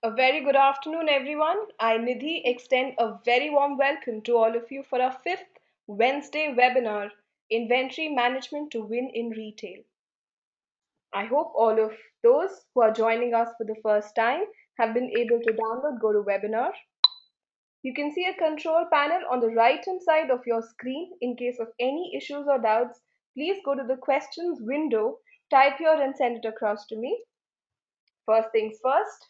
A very good afternoon, everyone. I, Nidhi, extend a very warm welcome to all of you for our fifth Wednesday webinar, Inventory Management to Win in Retail. I hope all of those who are joining us for the first time have been able to download GoToWebinar. You can see a control panel on the right hand side of your screen. In case of any issues or doubts, please go to the questions window, type here and send it across to me. First things first,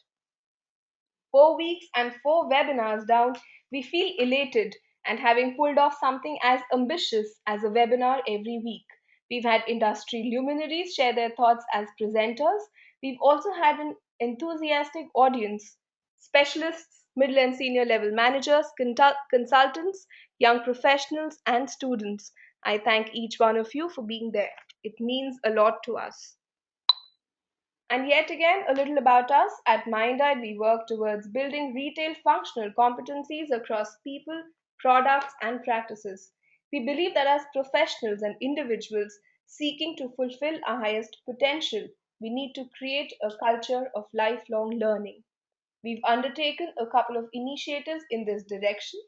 4 weeks and 4 webinars down, we feel elated and having pulled off something as ambitious as a webinar every week. We've had industry luminaries share their thoughts as presenters. We've also had an enthusiastic audience, specialists, middle and senior level managers, consultants, young professionals, and students. I thank each one of you for being there. It means a lot to us. And yet again, a little about us. At Mindeye, we work towards building retail functional competencies across people, products, and practices. We believe that as professionals and individuals seeking to fulfill our highest potential, we need to create a culture of lifelong learning. We've undertaken a couple of initiatives in this direction.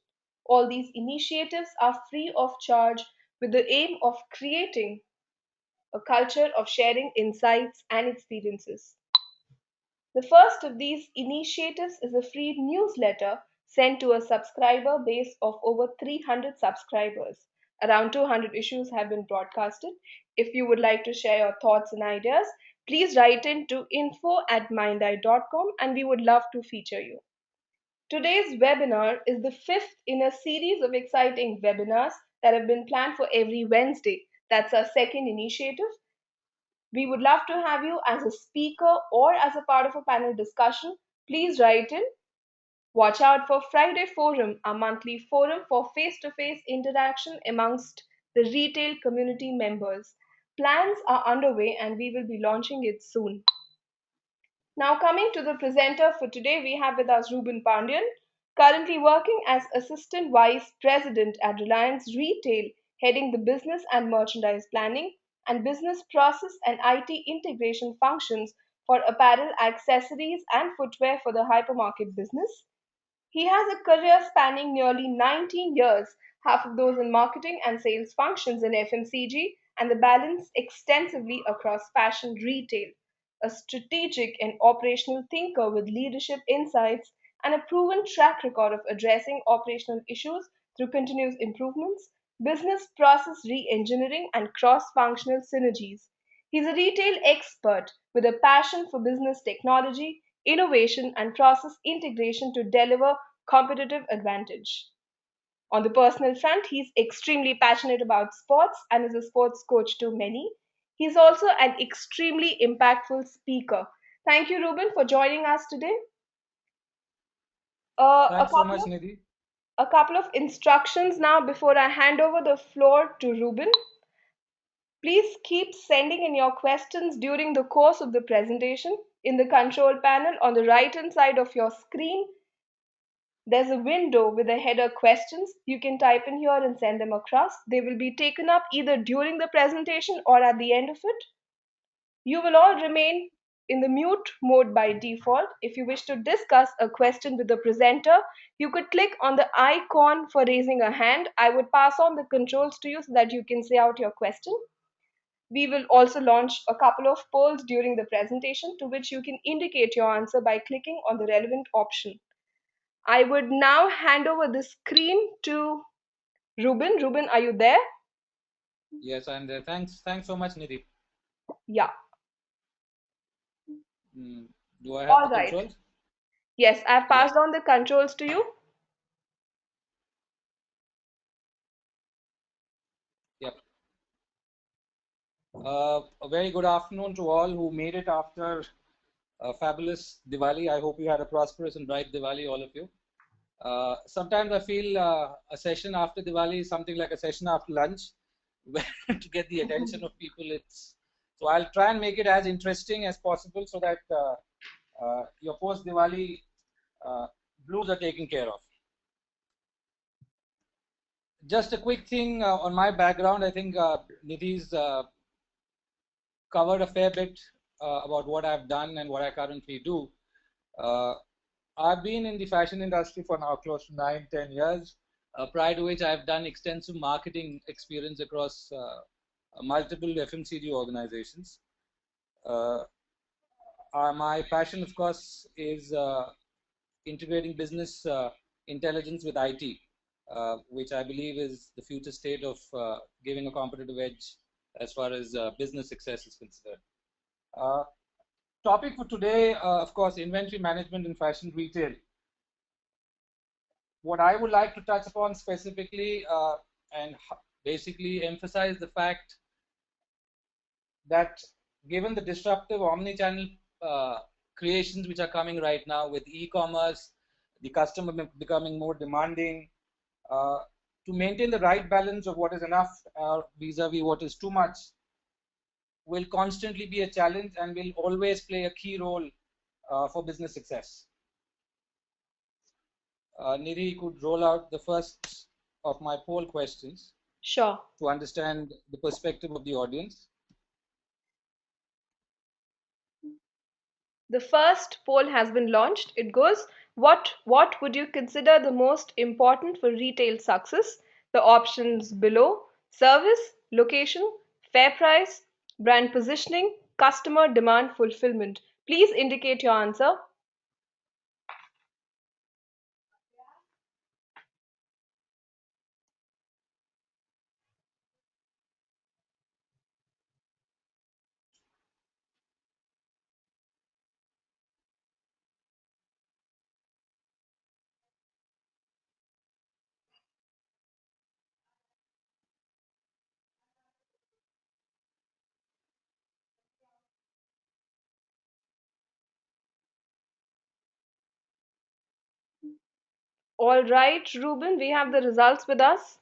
All these initiatives are free of charge with the aim of creating a culture of sharing insights and experiences. The first of these initiatives is a free newsletter sent to a subscriber base of over 300 subscribers. Around 200 issues have been broadcasted. If you would like to share your thoughts and ideas, please write in to info@mindeye.com and we would love to feature you. Today's webinar is the fifth in a series of exciting webinars that have been planned for every Wednesday. That's our second initiative. We would love to have you as a speaker or as a part of a panel discussion. Please write in. Watch out for Friday Forum, a monthly forum for face to face interaction amongst the retail community members. Plans are underway and we will be launching it soon. Now, coming to the presenter for today, we have with us Ruben Pandian, currently working as Assistant Vice President at Reliance Retail, heading the business and merchandise planning and business process and IT integration functions for apparel, accessories, and footwear for the hypermarket business. He has a career spanning nearly 19 years, half of those in marketing and sales functions in FMCG, and the balance extensively across fashion retail. A strategic and operational thinker with leadership insights and a proven track record of addressing operational issues through continuous improvements, business process re engineering, and cross functional synergies. He's a retail expert with a passion for business technology, innovation, and process integration to deliver competitive advantage. On the personal front, he's extremely passionate about sports and is a sports coach to many. He's also an extremely impactful speaker. Thank you, Ruben, for joining us today. Uh, a, Thanks so couple much, of, Nidhi. a couple of instructions now before I hand over the floor to Ruben. Please keep sending in your questions during the course of the presentation. In the control panel on the right hand side of your screen, there's a window with a header questions. You can type in here and send them across. They will be taken up either during the presentation or at the end of it. You will all remain in the mute mode by default. If you wish to discuss a question with the presenter, you could click on the icon for raising a hand. I would pass on the controls to you so that you can say out your question. We will also launch a couple of polls during the presentation to which you can indicate your answer by clicking on the relevant option. I would now hand over the screen to Ruben. Ruben, are you there? Yes, I'm there. Thanks so much, Nidhi. Yeah. Mm, do I have All the right. controls? Yes, I've Yeah, passed on the controls to you. yep. A very good afternoon to all who made it after a fabulous Diwali. I hope you had a prosperous and bright Diwali, all of you. Sometimes I feel a session after Diwali is something like a session after lunch, where to get the attention of people. So I'll try and make it as interesting as possible so that your post Diwali blues are taken care of. Just a quick thing on my background. I think Nidhi's covered a fair bit about what I've done and what I currently do. Uh, I've been in the fashion industry for now close to 9, 10 years, prior to which I've done extensive marketing experience across multiple FMCG organizations. Uh, my passion, of course, is integrating business intelligence with IT, which I believe is the future state of giving a competitive edge as far as business success is concerned. Uh, Topic for today, of course, inventory management in fashion retail. What I would like to touch upon specifically and basically emphasize the fact that given the disruptive omni-channel creations which are coming right now with e-commerce, the customer becoming more demanding, uh, to maintain the right balance of what is enough vis-a-vis what is too much will constantly be a challenge and will always play a key role for business success. Nidhi could roll out the first of my poll questions Sure. to understand the perspective of the audience. The first poll has been launched. It goes, what would you consider the most important for retail success? The options below: service, location, fair price, brand positioning, customer demand fulfillment. Please indicate your answer. All right, Ruben, we have the results with us.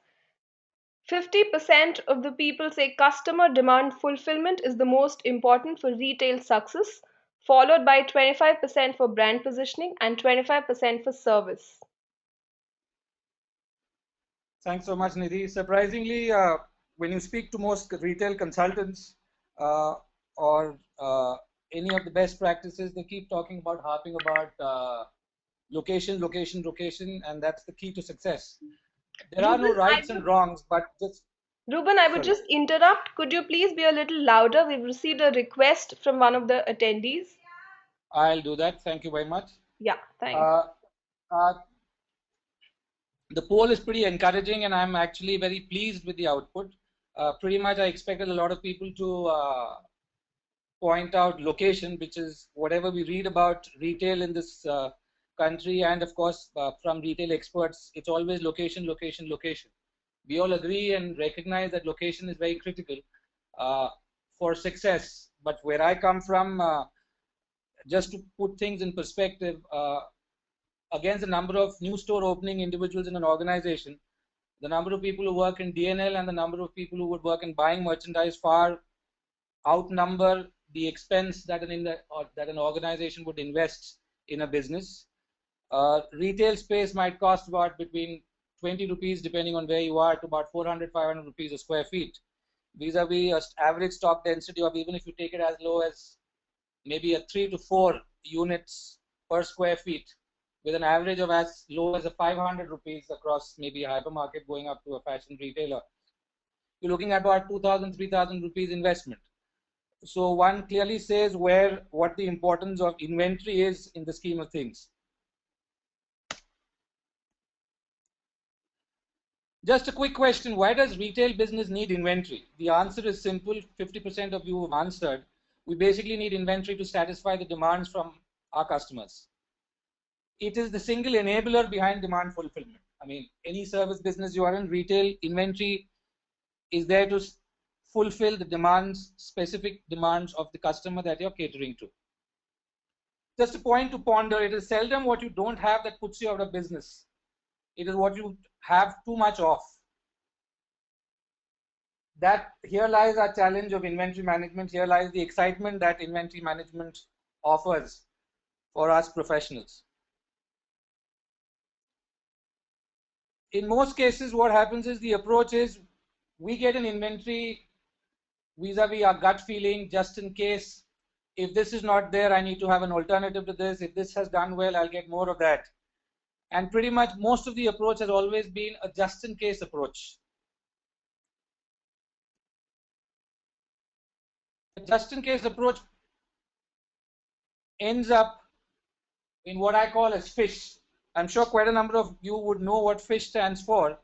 50% of the people say customer demand fulfillment is the most important for retail success, followed by 25% for brand positioning and 25% for service. Thanks so much, Nidhi. Surprisingly, when you speak to most retail consultants uh, or any of the best practices, they keep talking about harping about location, location, location, and that's the key to success. There are no Ruben, rights and wrongs, but just I would sorry, just interrupt. Could you please be a little louder? We've received a request from one of the attendees. I'll do that. Thank you very much. Yeah, thanks. Uh, uh, the poll is pretty encouraging, and I'm actually very pleased with the output. Pretty much, I expected a lot of people to point out location, which is whatever we read about retail in this country, and of course from retail experts, it's always location, location, location. We all agree and recognize that location is very critical uh, for success. But where I come from, just to put things in perspective, against the number of new store opening individuals in an organization, the number of people who work in DNL and the number of people who would work in buying merchandise far outnumber the expense that that an organization would invest in a business. Retail space might cost about between 20 rupees, depending on where you are, to about 400, 500 rupees a square feet. Vis-a-vis average stock density of, even if you take it as low as maybe a 3 to 4 units per square feet, with an average of as low as a 500 rupees across maybe a hypermarket going up to a fashion retailer, you're looking at about 2,000, 3,000 rupees investment. So one clearly says what the importance of inventory is in the scheme of things. Just a quick question, why does retail business need inventory? The answer is simple, 50% of you have answered. We basically need inventory to satisfy the demands from our customers. It is the single enabler behind demand fulfillment. I mean, any service business you are in, retail inventory is there to fulfill the demands, specific demands of the customer that you're catering to. Just a point to ponder, it is seldom what you don't have that puts you out of business. It is what you have too much of. That here lies our challenge of inventory management. Here lies the excitement that inventory management offers for us professionals. In most cases, what happens is the approach is we get an inventory vis-a-vis our gut feeling just in case if this is not there, I need to have an alternative to this. If this has done well, I'll get more of that. And pretty much most of the approach has always been a just in case approach. The just in case approach ends up in what I call as fish. I'm sure quite a number of you would know what fish stands for,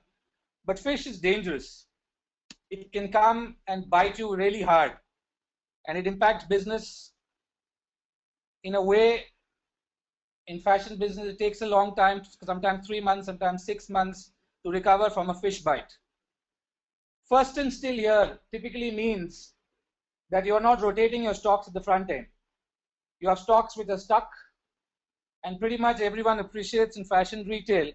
but fish is dangerous. It can come and bite you really hard, and it impacts business in a way. In fashion business, it takes a long time, sometimes 3 months, sometimes 6 months to recover from a fish bite. First and still here typically means that you're not rotating your stocks at the front end. You have stocks which are stuck, and pretty much everyone appreciates in fashion retail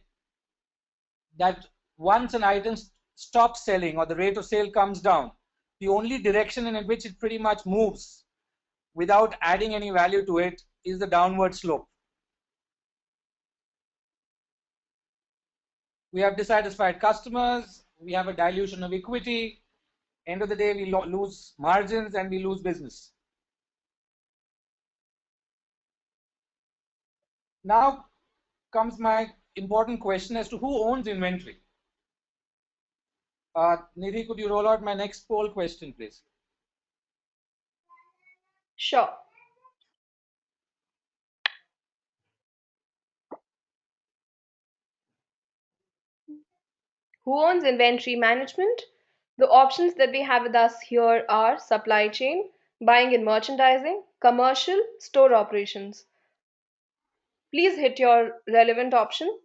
that once an item stops selling or the rate of sale comes down, the only direction in which it pretty much moves without adding any value to it is the downward slope. We have dissatisfied customers, we have a dilution of equity, end of the day we lose margins and we lose business. Now comes my important question as to who owns inventory. Nidhi, could you roll out my next poll question, please? Sure. Who owns inventory management? The options that we have with us here are supply chain, buying and merchandising, commercial, store operations. Please hit your relevant option.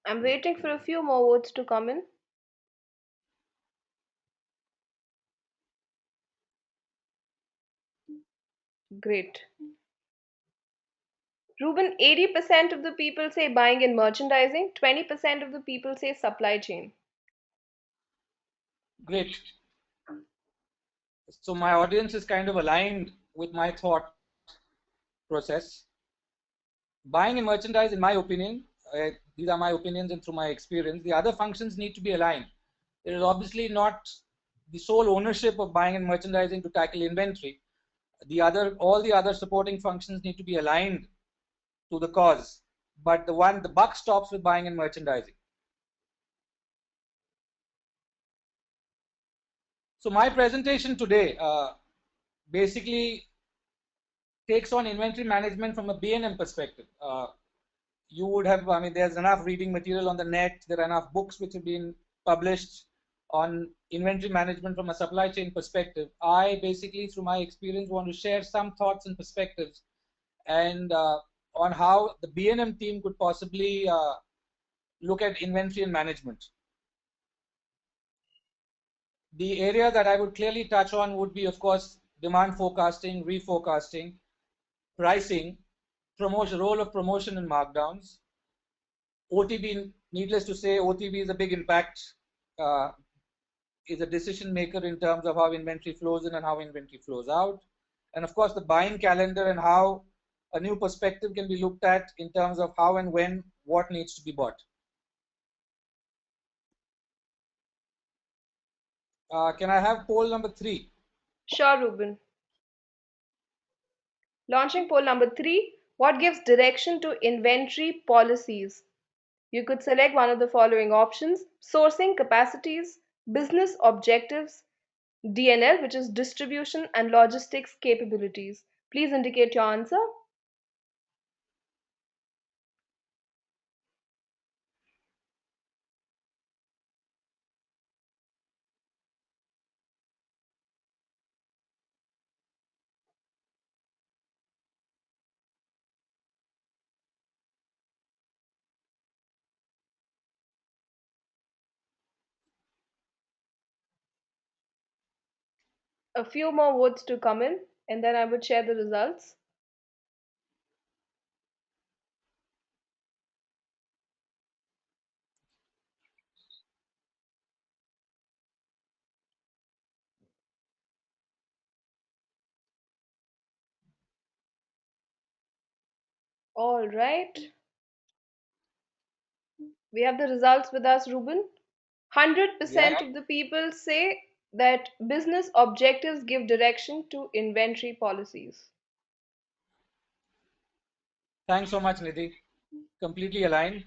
I'm waiting for a few more votes to come in. Great. Ruben, 80% of the people say buying and merchandising, 20% of the people say supply chain. Great. So my audience is kind of aligned with my thought process. Buying and merchandise, in my opinion, these are my opinions and through my experience, the other functions need to be aligned. It is obviously not the sole ownership of buying and merchandising to tackle inventory. All the other supporting functions need to be aligned to the cause. But the buck stops with buying and merchandising. So my presentation today basically takes on inventory management from a B&M perspective. You would have, I mean, there's enough reading material on the net. There are enough books which have been published on inventory management from a supply chain perspective. I basically, through my experience, want to share some thoughts and perspectives and on how the B&M team could possibly look at inventory and management. The area that I would clearly touch on would be, of course, demand forecasting, reforecasting, pricing, promotion, role of promotion and markdowns. OTB, needless to say, OTB is a big impact, is a decision maker in terms of how inventory flows in and how inventory flows out. And of course, the buying calendar and how a new perspective can be looked at in terms of how and when what needs to be bought. Can I have poll number 3? Sure, Ruben. Launching poll number 3. What gives direction to inventory policies? You could select one of the following options: sourcing capacities, business objectives, DNL, which is distribution and logistics capabilities. Please indicate your answer. A few more votes to come in, and then I would share the results. All right. We have the results with us, Ruben. Yeah. 100% of the people say that business objectives give direction to inventory policies. Thanks so much, Nidhi. Completely aligned.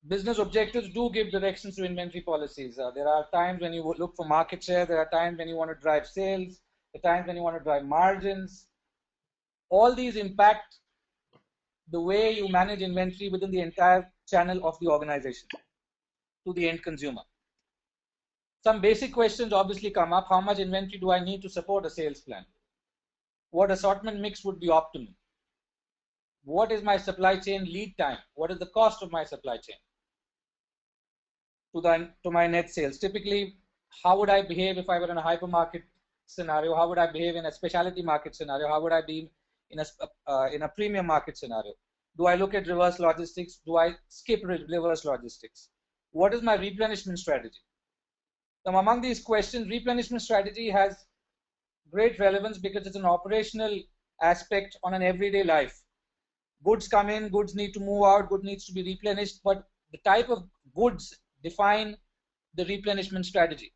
Business objectives do give directions to inventory policies. There are times when you look for market share. There are times when you want to drive sales. There are times when you want to drive margins. All these impact the way you manage inventory within the entire channel of the organization to the end consumer. Some basic questions obviously come up. How much inventory do I need to support a sales plan? What assortment mix would be optimal? What is my supply chain lead time? What is the cost of my supply chain to my net sales? Typically, how would I behave if I were in a hypermarket scenario? How would I behave in a specialty market scenario? How would I be in a premium market scenario? Do I look at reverse logistics? Do I skip reverse logistics? What is my replenishment strategy? So among these questions, replenishment strategy has great relevance because it's an operational aspect on an everyday life. Goods come in, goods need to move out, goods needs to be replenished, but the type of goods define the replenishment strategy.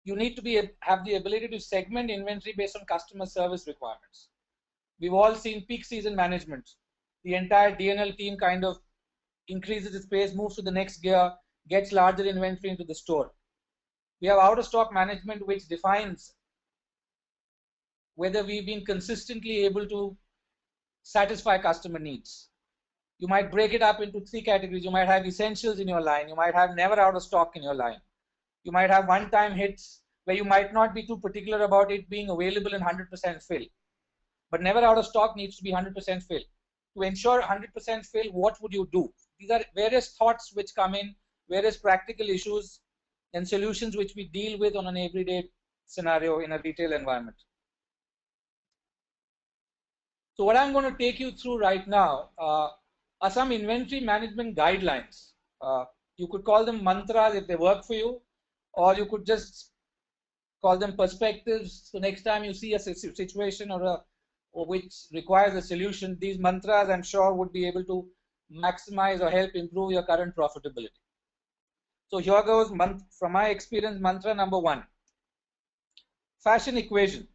You need to have the ability to segment inventory based on customer service requirements. We've all seen peak season management. The entire DNL team kind of increases its pace, moves to the next gear, gets larger inventory into the store. We have out of stock management, which defines whether we've been consistently able to satisfy customer needs. You might break it up into three categories. You might have essentials in your line. You might have never out of stock in your line. You might have one-time hits where you might not be too particular about it being available in 100% fill. But never out of stock needs to be 100% fill. To ensure 100% fill, what would you do? These are various thoughts which come in, various practical issues and solutions which we deal with on an everyday scenario in a retail environment. So what I'm going to take you through right now are some inventory management guidelines. You could call them mantras if they work for you, or you could just call them perspectives. So next time you see a situation or which requires a solution, these mantras I'm sure would be able to maximize or help improve your current profitability. So here goes, from my experience, mantra number 1. Fashion equation.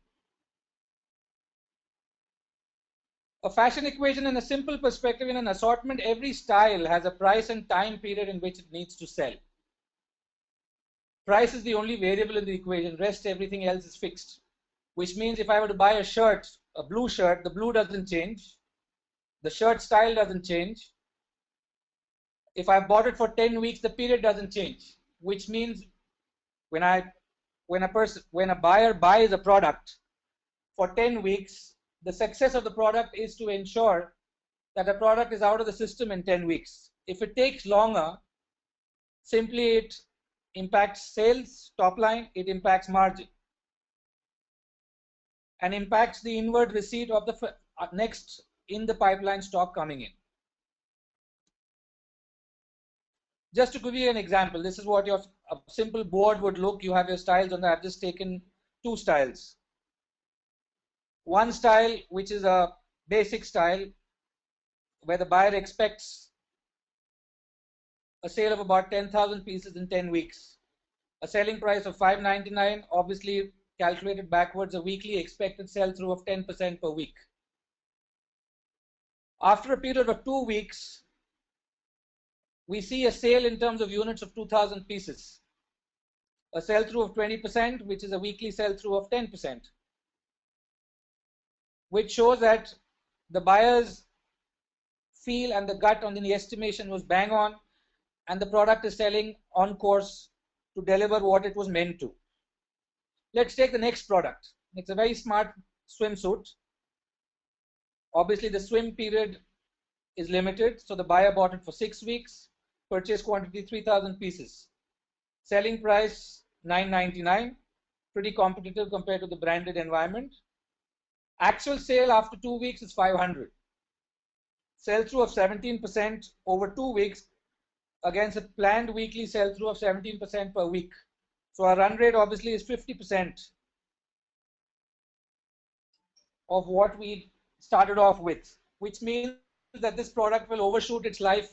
A fashion equation in a simple perspective, in an assortment, every style has a price and time period in which it needs to sell. Price is the only variable in the equation. Rest, everything else is fixed. Which means if I were to buy a shirt, a blue shirt, the blue doesn't change. The shirt style doesn't change. If I bought it for 10 weeks, the period doesn't change. Which means when a buyer buys a product for 10 weeks, the success of the product is to ensure that the product is out of the system in 10 weeks. If it takes longer, simply it impacts sales, top line, it impacts margin, and impacts the inward receipt of the next in the pipeline stock coming in. Just to give you an example, this is what a simple board would look. You have your styles on that. I've just taken 2 styles. One style, which is a basic style, where the buyer expects a sale of about 10,000 pieces in 10 weeks. A selling price of $5.99, obviously calculated backwards, a weekly expected sell-through of 10% per week. After a period of 2 weeks, we see a sale in terms of units of 2,000 pieces. A sell-through of 20%, which is a weekly sell-through of 10%. Which shows that the buyer's feel and the gut on the estimation was bang on, and the product is selling on course to deliver what it was meant to. Let's take the next product. It's a very smart swimsuit. Obviously, the swim period is limited, so the buyer bought it for 6 weeks, purchase quantity 3,000 pieces. Selling price $9.99, pretty competitive compared to the branded environment. Actual sale after 2 weeks is 500. Sell-through of 17% over 2 weeks against a planned weekly sell-through of 17% per week. So our run rate obviously is 50% of what we started off with, which means that this product will overshoot its life,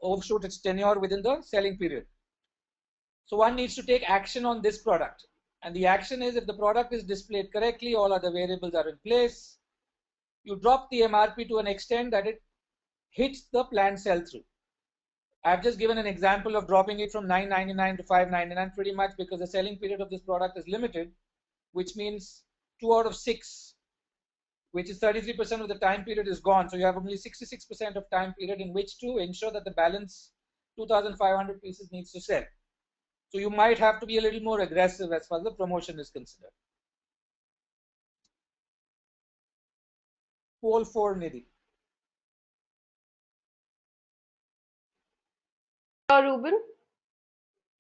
overshoot its tenure within the selling period. So one needs to take action on this product. And the action is, if the product is displayed correctly, all other variables are in place, you drop the MRP to an extent that it hits the planned sell-through. I've just given an example of dropping it from $9.99 to $5.99 pretty much because the selling period of this product is limited, which means 2 out of 6, which is 33% of the time period is gone. So you have only 66% of time period in which to ensure that the balance 2,500 pieces needs to sell. So you might have to be a little more aggressive as far as the promotion is considered. Poll 4, Nidhi. Ruben,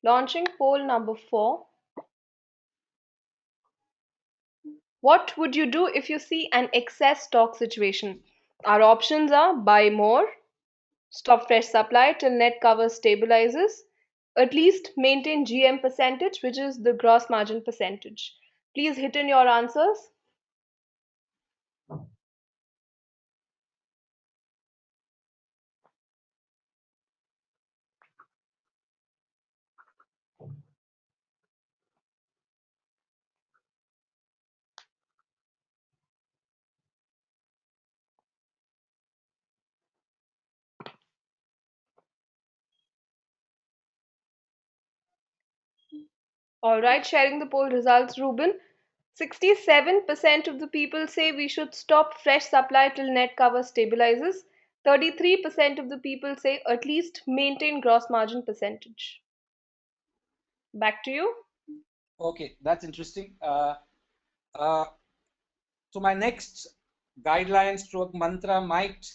launching poll number 4. What would you do if you see an excess stock situation? Our options are buy more, stop fresh supply till net cover stabilizes, at least maintain GM percentage, which is the gross margin percentage. Please hit in your answers. All right, sharing the poll results, Ruben. 67% of the people say we should stop fresh supply till net cover stabilizes. 33% of the people say at least maintain gross margin percentage. Back to you. Okay, that's interesting. Uh, so my next guideline stroke mantra might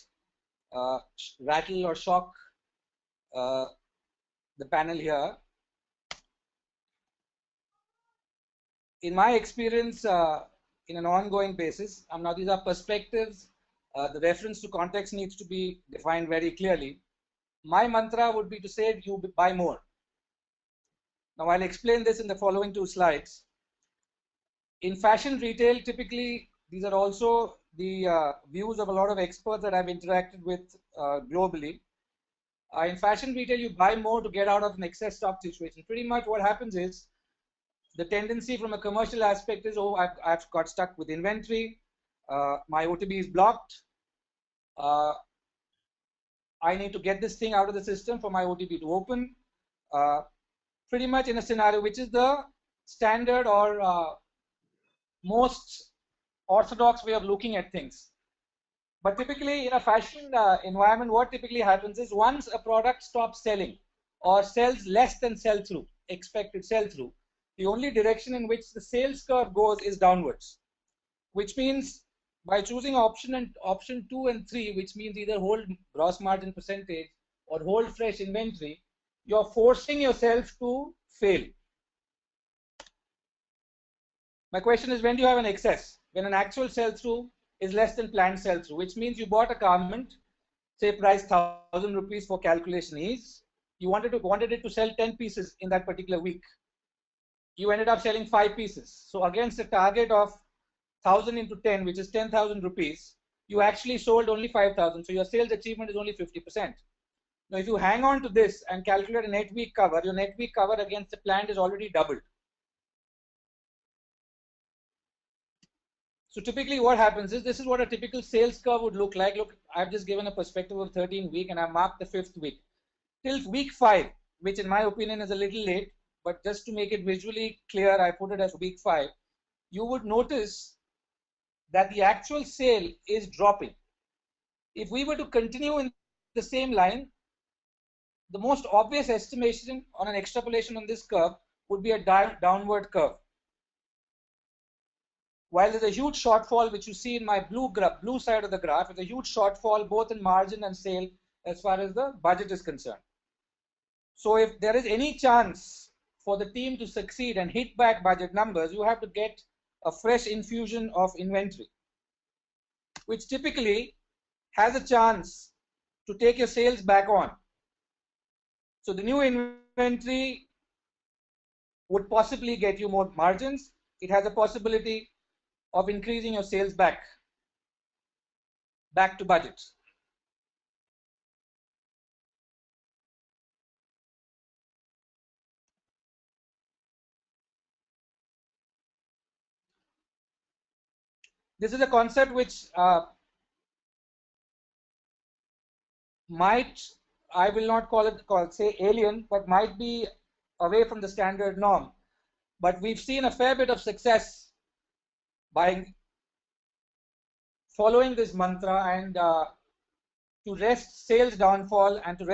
rattle or shock the panel here. In my experience, in an ongoing basis, now these are perspectives. The reference to context needs to be defined very clearly. My mantra would be to say you buy more. Now I'll explain this in the following 2 slides. In fashion retail, typically, these are also the views of a lot of experts that I've interacted with globally. In fashion retail, you buy more to get out of an excess stock situation. Pretty much what happens is, the tendency from a commercial aspect is, oh, I've got stuck with inventory, my OTB is blocked, I need to get this thing out of the system for my OTB to open. Pretty much in a scenario which is the standard or most orthodox way of looking at things. But typically in a fashion environment, what typically happens is, once a product stops selling or sells less than sell-through, expected sell-through, the only direction in which the sales curve goes is downwards, which means by choosing option 2 and 3, which means either hold gross margin percentage or hold fresh inventory, you're forcing yourself to fail. My question is, when do you have an excess? When an actual sell-through is less than planned sell-through, which means you bought a garment, say price 1,000 rupees for calculation ease. You wanted it to sell 10 pieces in that particular week. You ended up selling 5 pieces. So against a target of 1,000 into 10, which is 10,000 rupees, you actually sold only 5,000. So your sales achievement is only 50%. Now, if you hang on to this and calculate a net week cover, your net week cover against the planned is already doubled. So typically what happens is, this is what a typical sales curve would look like. Look, I've just given a perspective of 13 week and I marked the 5th week. Till week 5, which in my opinion is a little late, but just to make it visually clear, I put it as week 5. You would notice that the actual sale is dropping. If we were to continue in the same line, the most obvious estimation on an extrapolation on this curve would be a downward curve. While there's a huge shortfall, which you see in my blue side of the graph, it's a huge shortfall both in margin and sale as far as the budget is concerned. So if there is any chance for the team to succeed and hit back budget numbers, you have to get a fresh infusion of inventory, which typically has a chance to take your sales back on. So the new inventory would possibly get you more margins. It has a possibility of increasing your sales back. back to budget. This is a concept which might, I will not call it, say alien, but might be away from the standard norm. But we've seen a fair bit of success by following this mantra and to arrest sales downfall and to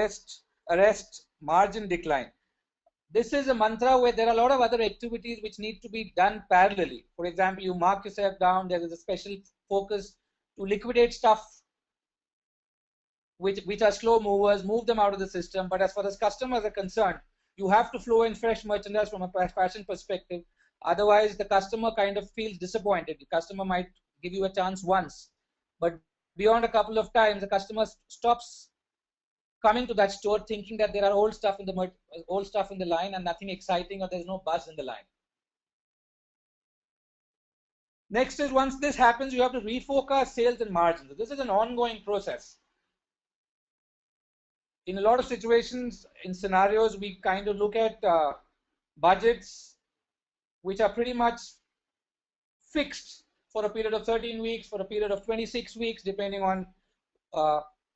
arrest margin decline. This is a mantra where there are a lot of other activities which need to be done parallelly. For example, you mark yourself down, there is a special focus to liquidate stuff which are slow movers, move them out of the system. But as far as customers are concerned, you have to flow in fresh merchandise from a fashion perspective. Otherwise, the customer kind of feels disappointed. The customer might give you a chance once, but beyond a couple of times, the customer stops coming to that store thinking that there are old stuff in the line and nothing exciting, or there's no buzz in the line. Next is, once this happens, you have to refocus sales and margins. This is an ongoing process. In a lot of situations, in scenarios, we kind of look at budgets which are pretty much fixed for a period of 13 weeks, for a period of 26 weeks, depending on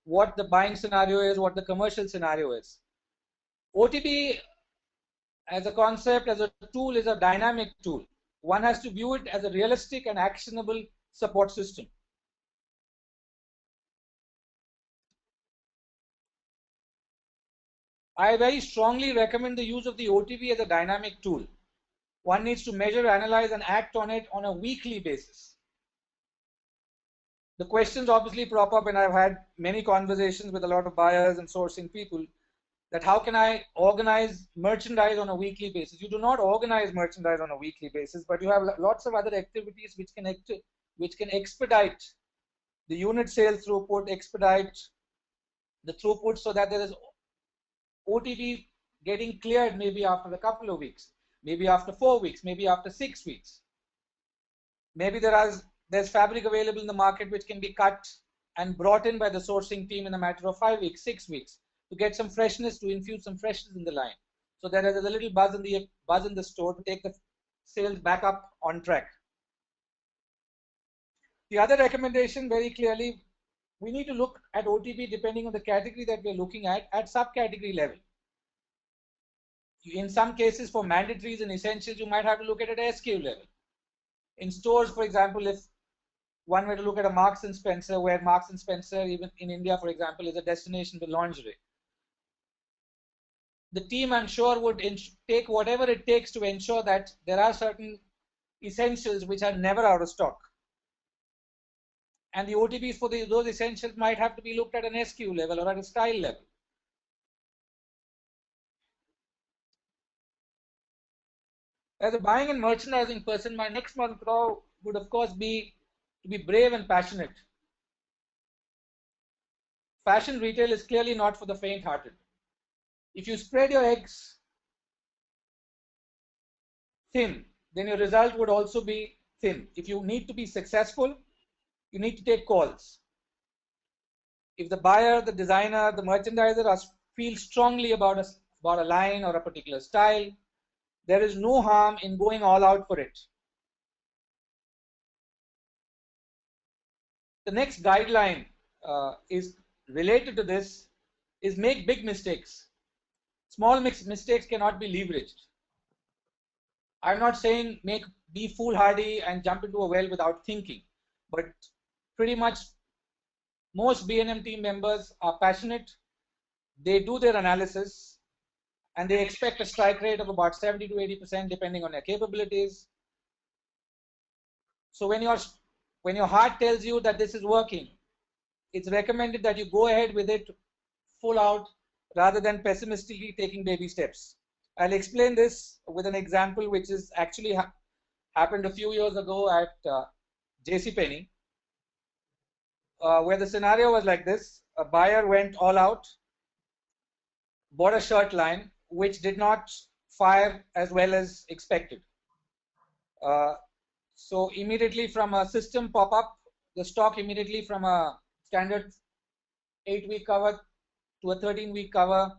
what the buying scenario is, what the commercial scenario is. OTB as a concept, as a tool, is a dynamic tool. One has to view it as a realistic and actionable support system. I very strongly recommend the use of the OTB as a dynamic tool. One needs to measure, analyze, and act on it on a weekly basis. The questions obviously prop up, and I've had many conversations with a lot of buyers and sourcing people, that how can I organize merchandise on a weekly basis? You do not organize merchandise on a weekly basis, but you have lots of other activities which can expedite the unit sales throughput, expedite the throughput, so that there is OTB getting cleared maybe after a couple of weeks, maybe after 4 weeks, maybe after 6 weeks. Maybe there's fabric available in the market which can be cut and brought in by the sourcing team in a matter of 5 weeks, 6 weeks, to get some freshness, to infuse some freshness in the line. So there is a little buzz in the store to take the sales back up on track. The other recommendation, very clearly, we need to look at OTB depending on the category that we're looking at subcategory level. In some cases, for mandatories and essentials, you might have to look at it at SKU level. In stores, for example, if one were to look at a Marks and Spencer, where Marks and Spencer, even in India, for example, is a destination for lingerie, the team, I'm sure, would take whatever it takes to ensure that there are certain essentials which are never out of stock. And the OTBs for those essentials might have to be looked at an SKU level or at a style level. As a buying and merchandising person, my next mantra would, of course, be to be brave and passionate. Fashion retail is clearly not for the faint-hearted. If you spread your eggs thin, then your result would also be thin. If you need to be successful, you need to take calls. If the buyer, the designer, the merchandiser feel strongly about a line or a particular style, there is no harm in going all out for it. The next guideline is related to this, is make big mistakes. Small mistakes cannot be leveraged. I'm not saying be foolhardy and jump into a well without thinking, but pretty much most B&M team members are passionate. They do their analysis and they expect a strike rate of about 70 to 80% depending on their capabilities. So when your heart tells you that this is working, it's recommended that you go ahead with it full out rather than pessimistically taking baby steps. I'll explain this with an example which is actually happened a few years ago at JCPenney, where the scenario was like this. A buyer went all out, bought a shirt line which did not fire as well as expected. So immediately from a system pop-up, the stock immediately from a standard 8-week cover to a 13-week cover,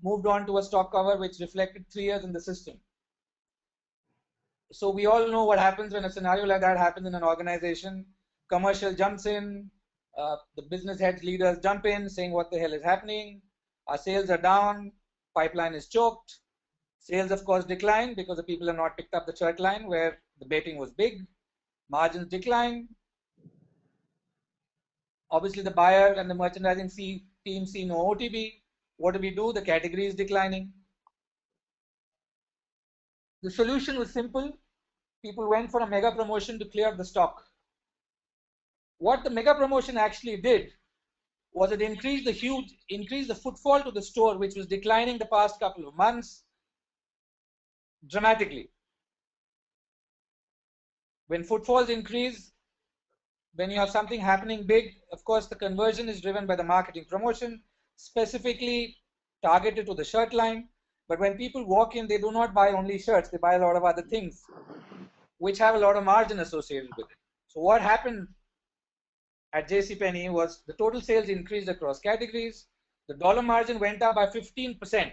moved on to a stock cover which reflected 3 years in the system. So we all know what happens when a scenario like that happens in an organization. Commercial jumps in, the business heads, leaders jump in saying what the hell is happening. Our sales are down, pipeline is choked. Sales, of course, decline because the people have not picked up the chart line where the baiting was big. Margins decline. Obviously, the buyer and the merchandising team see no OTB. What do we do? The category is declining. The solution was simple. People went for a mega promotion to clear the stock. What the mega promotion actually did was it increased the footfall to the store, which was declining the past couple of months dramatically. When footfalls increase, when you have something happening big, of course, the conversion is driven by the marketing promotion, specifically targeted to the shirt line. But when people walk in, they do not buy only shirts, they buy a lot of other things, which have a lot of margin associated with it. So what happened at JCPenney was the total sales increased across categories. The dollar margin went up by 15%.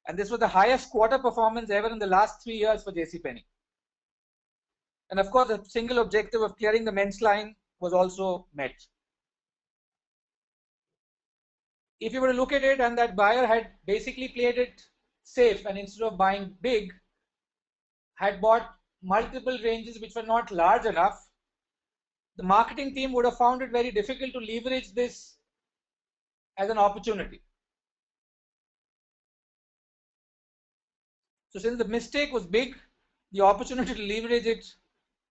And this was the highest quarter performance ever in the last 3 years for JCPenney. And of course, the single objective of clearing the men's line was also met. If you were to look at it and that buyer had basically played it safe and instead of buying big, had bought multiple ranges which were not large enough, the marketing team would have found it very difficult to leverage this as an opportunity. So since the mistake was big, the opportunity to leverage it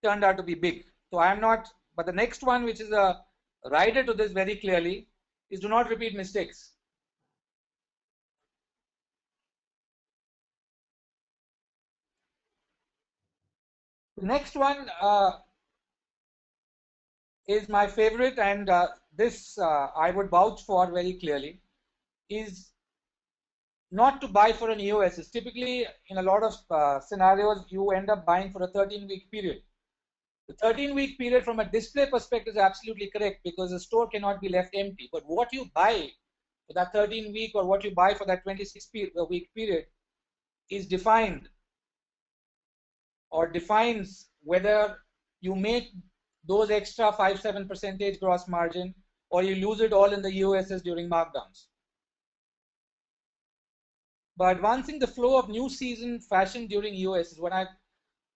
turned out to be big. So I am not, but the next one, which is a rider to this very clearly, is do not repeat mistakes. The next one is my favorite, and this I would vouch for very clearly, is not to buy for an EOS. Typically, in a lot of scenarios, you end up buying for a 13-week period. The 13-week period from a display perspective is absolutely correct because the store cannot be left empty. But what you buy for that 13-week or what you buy for that 26-week period is defined or defines whether you make those extra 5-7% gross margin or you lose it all in the EOSs during markdowns. By advancing the flow of new season fashion during EOS is what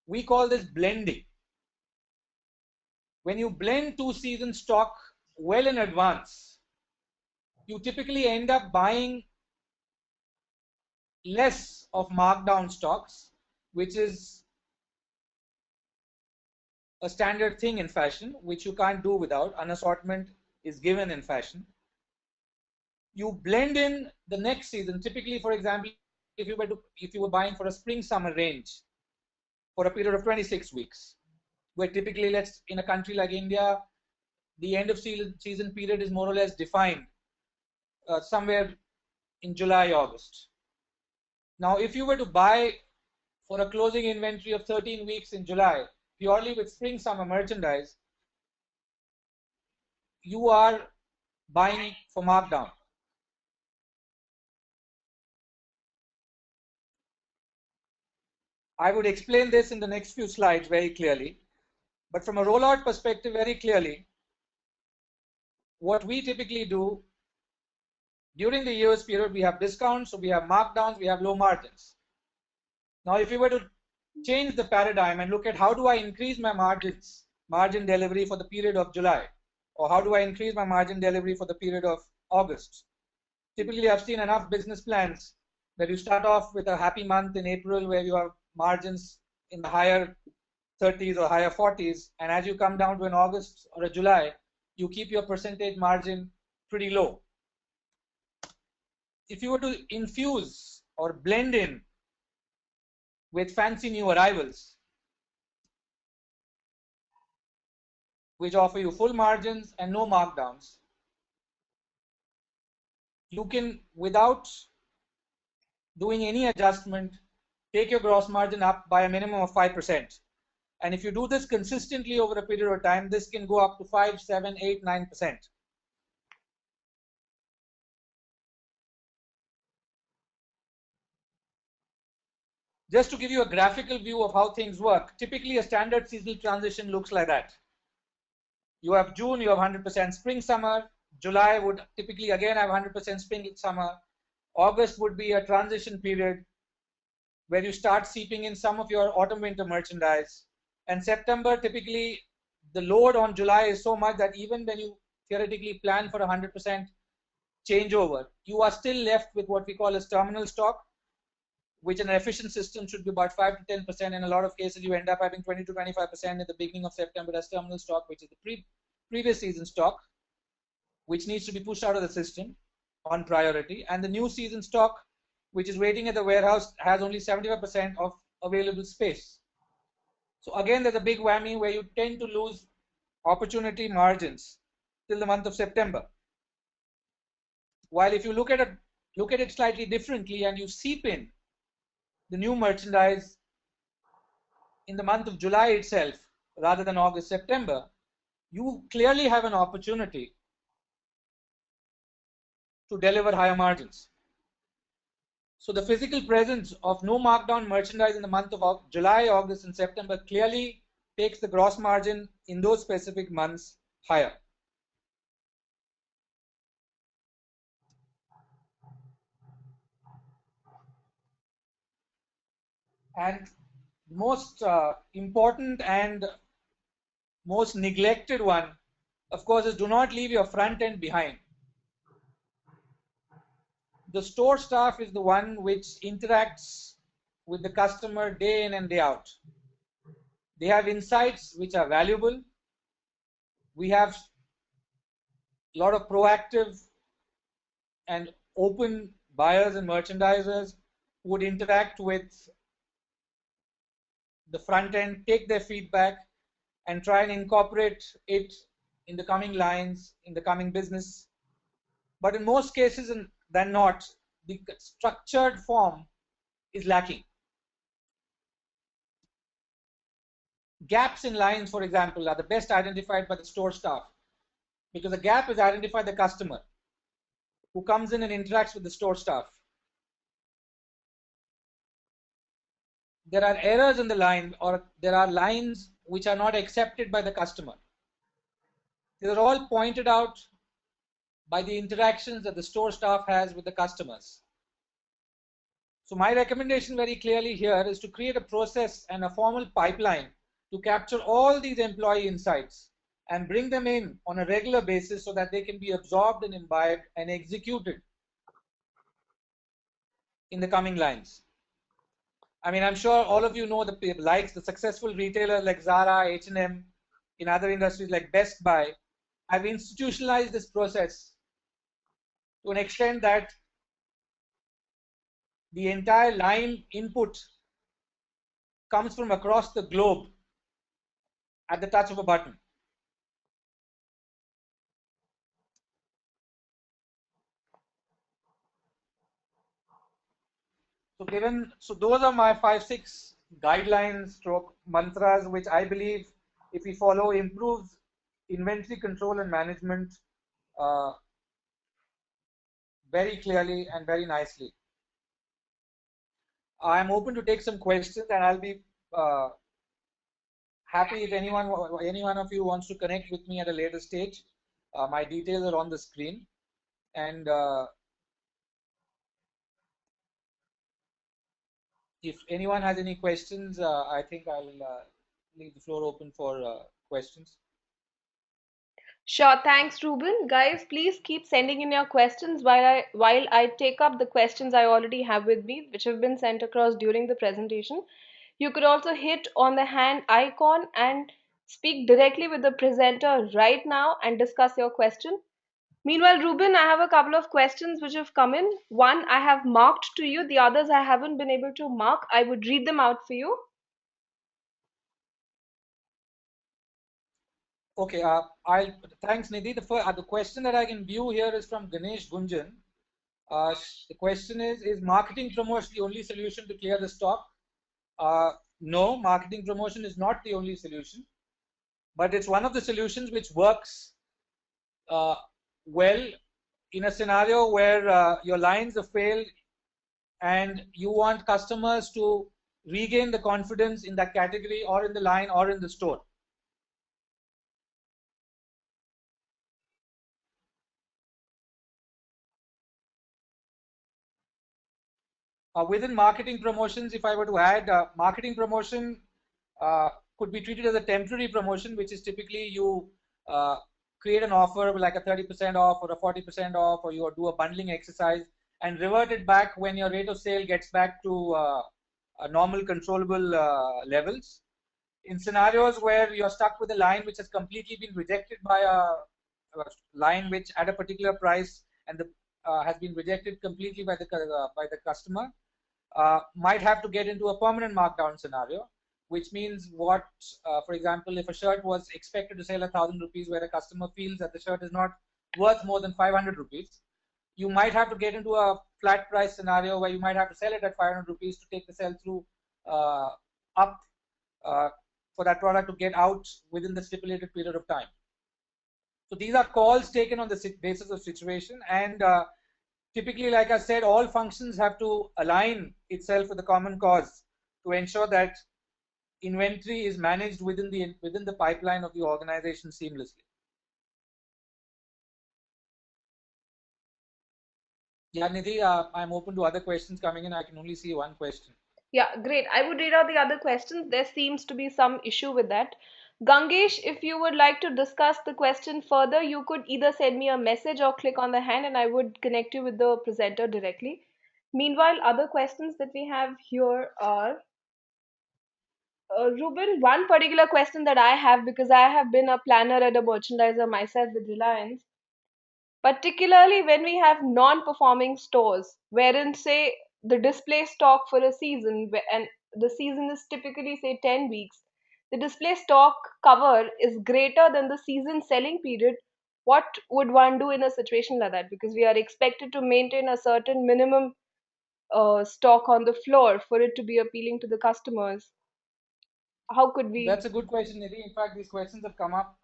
we call this blending. When you blend two season stock well in advance, you typically end up buying less of markdown stocks, which is a standard thing in fashion, which you can't do without. An assortment is given in fashion. You blend in the next season. Typically, for example, if you were buying for a spring summer range for a period of 26 weeks, where typically, in a country like India, the end of season period is more or less defined somewhere in July, August. Now, if you were to buy for a closing inventory of 13 weeks in July, purely with spring summer merchandise, you are buying for markdown. I would explain this in the next few slides very clearly. But from a rollout perspective, very clearly, what we typically do during the EOS period, we have discounts, so we have markdowns, we have low margins. Now, if you were to change the paradigm and look at how do I increase my margin delivery for the period of July, or how do I increase my margin delivery for the period of August? Typically, I've seen enough business plans that you start off with a happy month in April where you have margins in the higher 30s or higher 40s, and as you come down to an August or a July, you keep your percentage margin pretty low. If you were to infuse or blend in with fancy new arrivals, which offer you full margins and no markdowns, you can, without doing any adjustment, take your gross margin up by a minimum of 5%. And if you do this consistently over a period of time, this can go up to 5, 7, 8, 9%. Just to give you a graphical view of how things work, typically a standard seasonal transition looks like that. You have June, you have 100% spring summer. July would typically again have 100% spring summer. August would be a transition period where you start seeping in some of your autumn winter merchandise. And September, typically the load on July is so much that even when you theoretically plan for 100% changeover, you are still left with what we call as terminal stock, which in an efficient system should be about 5 to 10%. In a lot of cases, you end up having 20 to 25% at the beginning of September as terminal stock, which is the previous season stock, which needs to be pushed out of the system on priority. And the new season stock, which is waiting at the warehouse, has only 75% of available space. So again, there's a big whammy where you tend to lose opportunity margins till the month of September. While if you look at it slightly differently and you seep in the new merchandise in the month of July itself, rather than August, September, you clearly have an opportunity to deliver higher margins. So the physical presence of no markdown merchandise in the month of July, August, and September clearly takes the gross margin in those specific months higher. And most important and most neglected one, of course, is do not leave your front end behind. The store staff is the one which interacts with the customer day in and day out. They have insights which are valuable. We have a lot of proactive and open buyers and merchandisers who would interact with the front end, take their feedback, and try and incorporate it in the coming lines, in the coming business. But in most cases than not, the structured form is lacking. Gaps in lines, for example, are the best identified by the store staff, because a gap is identified by the customer who comes in and interacts with the store staff. There are errors in the line, or there are lines which are not accepted by the customer. These are all pointed out by the interactions that the store staff has with the customers. So my recommendation very clearly here is to create a process and a formal pipeline to capture all these employee insights and bring them in on a regular basis so that they can be absorbed and imbibed and executed in the coming lines. I mean, I'm sure all of you know the successful retailers like Zara, H&M, in other industries like Best Buy, have institutionalized this process to an extent that the entire line input comes from across the globe at the touch of a button. So those are my 5-6 guidelines stroke mantras, which I believe if we follow improves inventory control and management very clearly and very nicely. I'm open to take some questions, and I'll be happy if any one of you wants to connect with me at a later stage. My details are on the screen, and if anyone has any questions, I think I'll leave the floor open for questions. Sure, thanks, Ruben. Guys, please keep sending in your questions while I take up the questions I already have with me, which have been sent across during the presentation. You could also hit on the hand icon and speak directly with the presenter right now and discuss your question. Meanwhile, Ruben, I have a couple of questions which have come in. One I have marked to you, the others I haven't been able to mark. I would read them out for you. Okay, thanks, Nidhi. The question that I can view here is from Ganesh Gunjan. The question is marketing promotion the only solution to clear the stock? No, marketing promotion is not the only solution, but it's one of the solutions which works well in a scenario where your lines have failed and you want customers to regain the confidence in that category or in the line or in the store. Within marketing promotions, if I were to add, marketing promotion could be treated as a temporary promotion, which is typically you create an offer like a 30% off or a 40% off, or you do a bundling exercise and revert it back when your rate of sale gets back to normal controllable levels. In scenarios where you're stuck with a line which has completely been rejected by a line which at a particular price and has been rejected completely by the customer, might have to get into a permanent markdown scenario, which means what, for example, if a shirt was expected to sell 1,000 rupees where a customer feels that the shirt is not worth more than 500 rupees, you might have to get into a flat price scenario where you might have to sell it at 500 rupees to take the sell through up for that product to get out within the stipulated period of time. So these are calls taken on the basis of situation, and typically, like I said, all functions have to align itself with the common cause to ensure that inventory is managed within the pipeline of the organization seamlessly. Yeah, Nidhi, I'm open to other questions coming in. I can only see one question. Yeah, great. I would read out the other questions. There seems to be some issue with that. Gangesh, if you would like to discuss the question further, you could either send me a message or click on the hand and I would connect you with the presenter directly. Meanwhile, other questions that we have here are Ruben, one particular question that I have, because I have been a planner and a merchandiser myself with Reliance, particularly when we have non-performing stores wherein say the display stock for a season and the season is typically say 10 weeks, the display stock cover is greater than the season selling period. What would one do in a situation like that, because we are expected to maintain a certain minimum stock on the floor for it to be appealing to the customers? How could we? That's a good question, Nidhi. In fact, these questions have come up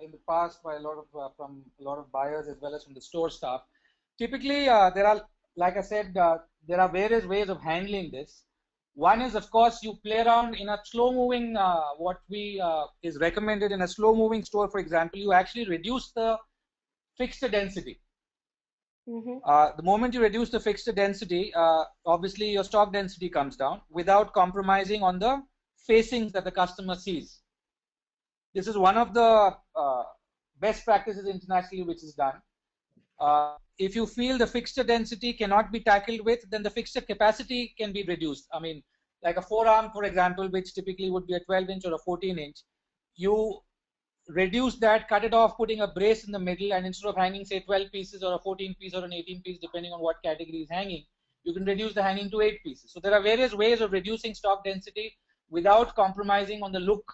in the past by a lot of from a lot of buyers as well as from the store staff. Typically, there are, like I said, there are various ways of handling this. One is, of course, you play around in a slow-moving. What we is recommended in a slow-moving store, for example, you actually reduce the fixed density. Mhm. The moment you reduce the fixed density, obviously your stock density comes down without compromising on the facings that the customer sees. This is one of the best practices internationally which is done. If you feel the fixture density cannot be tackled with, then the fixture capacity can be reduced. I mean, like a forearm, for example, which typically would be a 12-inch or a 14-inch, you reduce that, cut it off, putting a brace in the middle, and instead of hanging, say, 12 pieces or a 14 piece or an 18 piece, depending on what category is hanging, you can reduce the hanging to 8 pieces. So there are various ways of reducing stock density without compromising on the look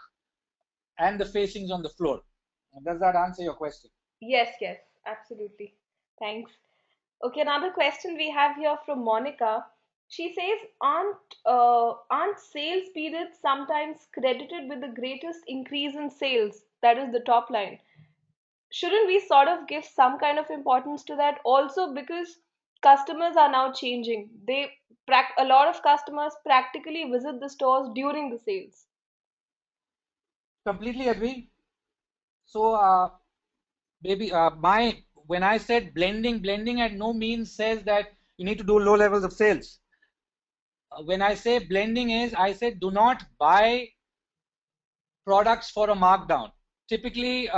and the facings on the floor. Does that answer your question? Yes, yes, absolutely. Thanks. Okay, another question we have here from Monica. She says, aren't sales periods sometimes credited with the greatest increase in sales? That is the top line. Shouldn't we sort of give some kind of importance to that? Also, because customers are now changing. A lot of customers practically visit the stores during the sales. Completely agree. So, baby, when I said blending at no means says that you need to do low levels of sales. When I say blending is, I said do not buy products for a markdown. Typically,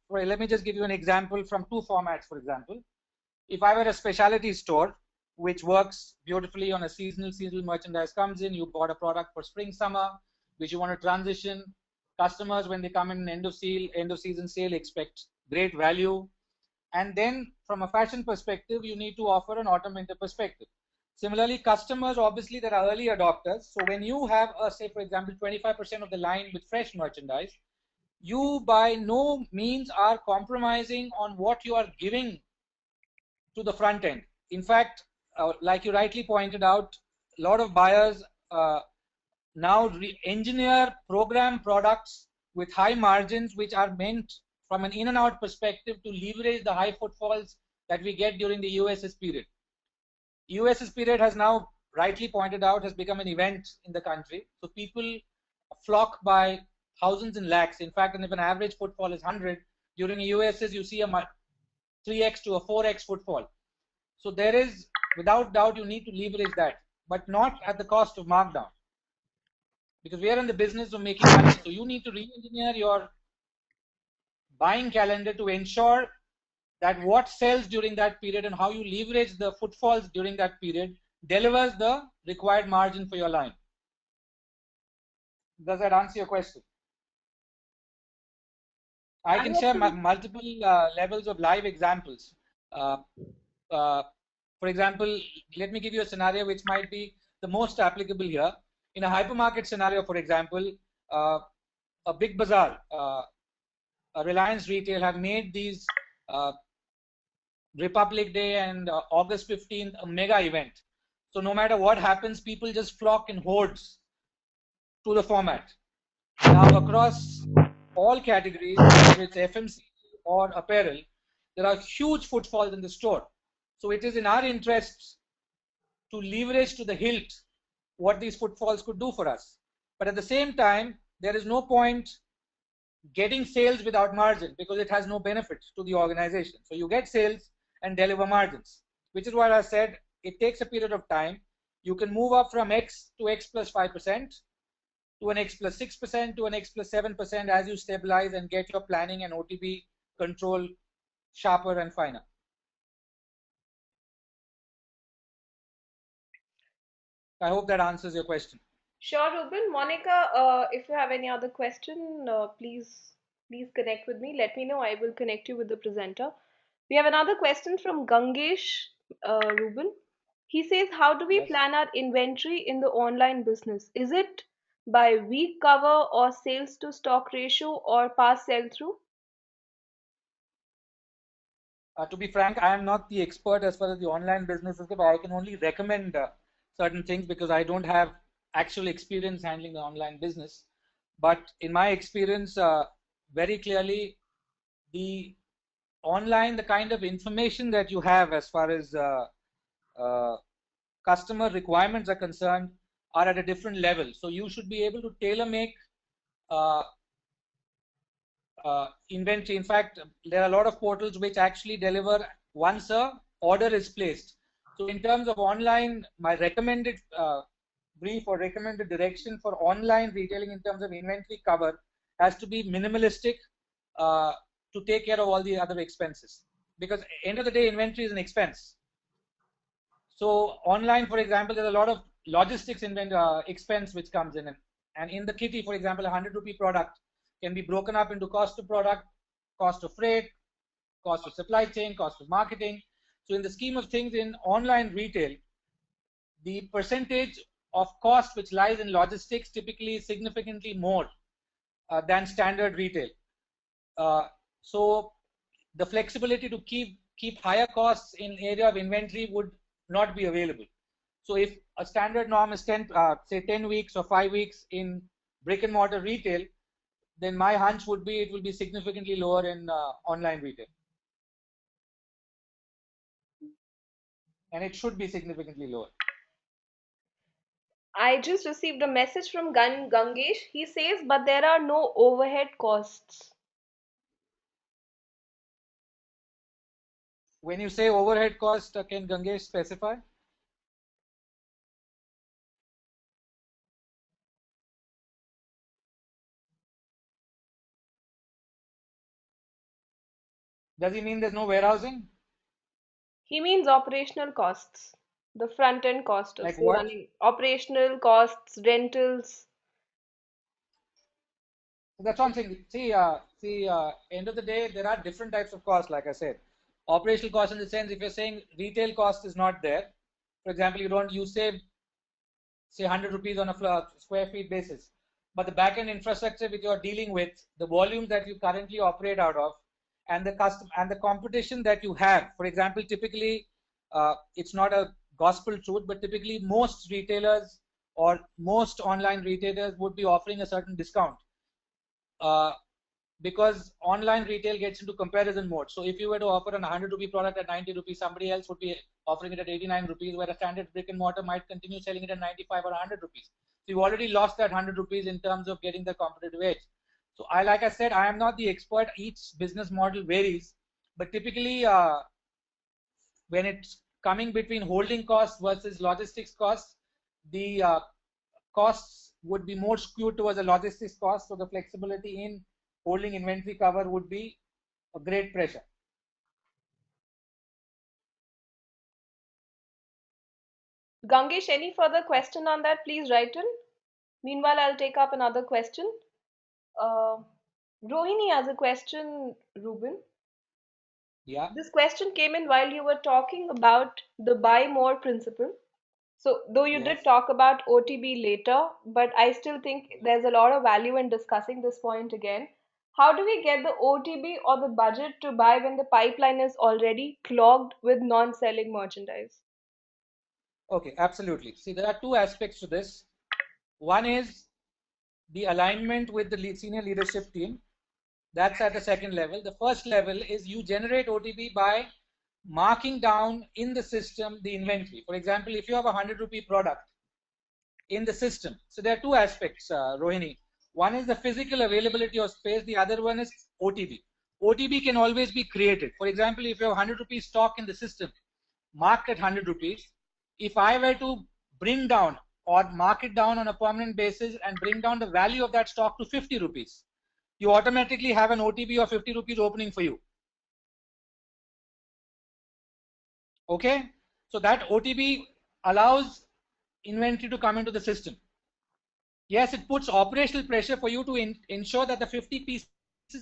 let me just give you an example from two formats. For example, if I were a specialty store which works beautifully on a seasonal merchandise comes in, you bought a product for spring summer which you want to transition. Customers, when they come in end of season sale, expect great value. And then from a fashion perspective, you need to offer an autumn winter perspective. Similarly, customers, obviously, there are early adopters. So when you have, say, for example, 25% of the line with fresh merchandise, you by no means are compromising on what you are giving to the front end. In fact, like you rightly pointed out, a lot of buyers now engineer program products with high margins, which are meant from an in and out perspective to leverage the high footfalls that we get during the USS period. USS period has now rightly pointed out, has become an event in the country. So people flock by thousands and lakhs. In fact, and if an average footfall is 100, during USS you see a 3x to a 4x footfall. So there is, without doubt, you need to leverage that, but not at the cost of markdown, because we are in the business of making money. So you need to re-engineer your buying calendar to ensure that what sells during that period and how you leverage the footfalls during that period delivers the required margin for your line. Does that answer your question? I can share multiple levels of live examples. Uh, for example, let me give you a scenario which might be the most applicable here. In a hypermarket scenario, for example, a Big Bazaar, a Reliance Retail have made these Republic Day and August 15th a mega event. So no matter what happens, people just flock in hordes to the format. Now across all categories, whether it's FMCG or apparel, there are huge footfalls in the store. So it is in our interests to leverage to the hilt what these footfalls could do for us. But at the same time, there is no point getting sales without margin, because it has no benefit to the organization. So you get sales and deliver margins, which is what I said. It takes a period of time. You can move up from X to X plus 5%, to an X plus 6%, to an X plus 7% as you stabilize and get your planning and OTB control sharper and finer. I hope that answers your question. Sure, Ruben. Monica, if you have any other question, please connect with me. Let me know. I will connect you with the presenter. We have another question from Gangesh, Ruben. He says, how do we Yes. plan our inventory in the online business? Is it by week cover or sales to stock ratio or past sell through? To be frank, I am not the expert as far as the online business is, but I can only recommend certain things because I don't have actual experience handling the online business. But in my experience, very clearly, the online, the kind of information that you have as far as customer requirements are concerned are at a different level. So you should be able to tailor make uh, inventory. In fact, there are a lot of portals which actually deliver once a order is placed. So in terms of online, my recommended brief or recommended direction for online retailing in terms of inventory cover has to be minimalistic to take care of all the other expenses. Because end of the day, inventory is an expense. So online, for example, there's a lot of logistics expense which comes in. And in the kitty, for example, a 100 rupee product can be broken up into cost of product, cost of freight, cost of supply chain, cost of marketing. So in the scheme of things in online retail, the percentage of cost which lies in logistics typically is significantly more than standard retail. So the flexibility to keep higher costs in area of inventory would not be available. So if a standard norm is 10, say 10 weeks or 5 weeks in brick and mortar retail, then my hunch would be it will be significantly lower in online retail. And it should be significantly lower. I just received a message from Gangesh. He says, but there are no overhead costs. When you say overhead cost, can Gangesh specify? Does he mean there's no warehousing? He means operational costs, the front end cost of Like say what? running, operational costs, rentals. That's what I'm saying. See, end of the day, there are different types of costs, like I said. Operational costs in the sense, if you're saying retail cost is not there, for example, you save, say, 100 rupees on a square feet basis, but the back-end infrastructure which you're dealing with, the volumes that you currently operate out of, and the competition that you have. For example, typically, it's not a gospel truth, but typically most retailers or most online retailers would be offering a certain discount. Uh, because online retail gets into comparison mode. So if you were to offer an 100 rupee product at 90 rupees, somebody else would be offering it at 89 rupees, where a standard brick and mortar might continue selling it at 95 or 100 rupees. So you've already lost that 100 rupees in terms of getting the competitive edge. So like I said, I am not the expert. Each business model varies, but typically when it's coming between holding costs versus logistics costs, the costs would be more skewed towards the logistics cost. So the flexibility in holding inventory cover would be a great pressure. Gangesh, any further question on that, please write in. Meanwhile, I'll take up another question. Uh, Rohini has a question, Ruben. Yeah. This question came in while you were talking about the buy more principle. So, though you Yes. did talk about OTB later, but I still think there's a lot of value in discussing this point again. How do we get the OTB or the budget to buy when the pipeline is already clogged with non-selling merchandise? Okay, absolutely. See, there are two aspects to this. One is the alignment with the senior leadership team. That's at the second level. The first level is you generate OTB by marking down in the system the inventory. For example, if you have a 100 rupee product in the system, so there are two aspects, Rohini. One is the physical availability of space. The other one is OTB. OTB can always be created. For example, if you have 100 rupees stock in the system, marked at 100 rupees, if I were to bring down or mark it down on a permanent basis and bring down the value of that stock to 50 rupees, you automatically have an OTB of 50 rupees opening for you. Okay, so that OTB allows inventory to come into the system. Yes, it puts operational pressure for you to ensure that the 50 pieces